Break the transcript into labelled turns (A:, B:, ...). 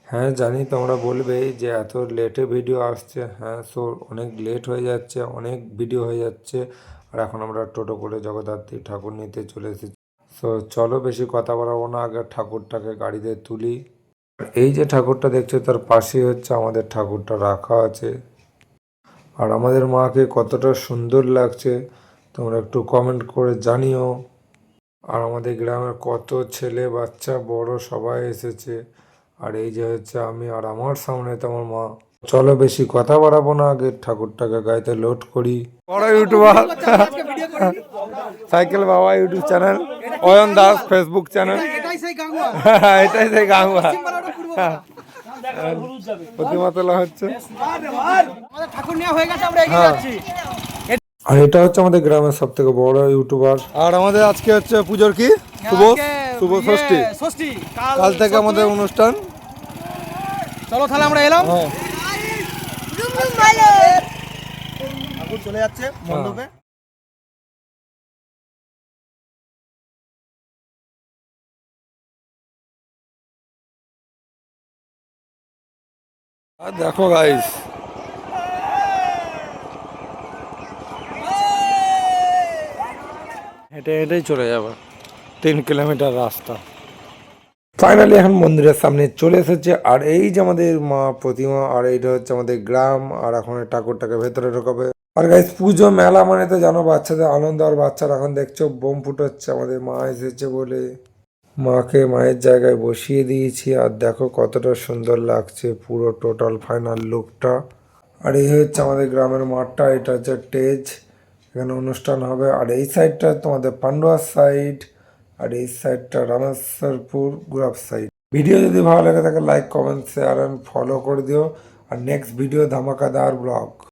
A: হ্যাঁ জানি তোমরা বলবেই যে এত লেটে ভিডিও আসছে। হ্যাঁ, সো অনেক লেট হয়ে যাচ্ছে, অনেক ভিডিও হয়ে যাচ্ছে। আর এখন আমরা টোটো করে জগদ্ধাত্রী ঠাকুর নিতে চলে এসেছি। সো চলো বেশি কথা বাড়াবো না, আগে ঠাকুরটাকে গাড়িতে তুলি। আর এই যে ঠাকুরটা দেখছো তার পাশেই হচ্ছে আমাদের ঠাকুরটা রাখা আছে। আর আমাদের মাকে কতটা সুন্দর লাগছে তোমরা একটু কমেন্ট করে জানিও। আর আমাদের গ্রামের কত ছেলে বাচ্চা বড় সবাই এসেছে। আর এই যে হচ্ছে আমি, আর আমার সামনে তোমার মা। চলো বেশি কথা বাড়াবো না, আগে ঠাকুরটাকে গাইতে লোড করি। বড় ইউটিউবার সাইকেল বাবা YouTube channel, Ayan Das Facebook channel. এটাই সেই গাঙ্গুয়া প্রতিমা তোলা হচ্ছে। হ্যাঁ, আর এটা হচ্ছে আমাদের গ্রামের সব থেকে বড় ইউটিউবার। আর আমাদের আজকে হচ্ছে পুজোর কি শুভ শুভ ষষ্ঠী। কাল থেকে আমাদের অনুষ্ঠান।
B: চলো তাহলে আমরা এলাম।
C: ঠাকুর চলে যাচ্ছে মণ্ডপে।
A: আর দেখো গাইস, হেঁটে হেঁটেই চলে যাবে 3 কিলোমিটার রাস্তা। ফাইনালি এখন মন্দিরের সামনে চলে এসেছে। আর এই যে আমাদের মা প্রতিমা, আর এইটা হচ্ছে আমাদের গ্রাম। আর এখন এই ঠাকুরটাকে ভেতরে ঢোকাবে। আর গাইস, পুজো মেলা মানে তো জানো বাচ্চাদের আনন্দ। আর বাচ্চারা এখন দেখছো বোম ফুটোচ্ছে আমাদের মা এসেছে বলে। মাকে মায়ের জায়গায় বসিয়ে দিয়েছি। আর দেখো কতটা সুন্দর লাগছে পুরো টোটাল ফাইনাল লুকটা। আর এই হচ্ছে আমাদের গ্রামের মাঠটা, এটা হচ্ছে স্টেজ, এখানে অনুষ্ঠান হবে। আর এই সাইডটা তোমাদের পান্ডুয়ার সাইড, আর এই সাইডটা রামেশ্বরপুর গুরাব সাইড। ভিডিও যদি ভালো লাগে থাকে like comment share and follow করে দিও। আর নেক্সট ভিডিও ধামাকাদার ব্লগ।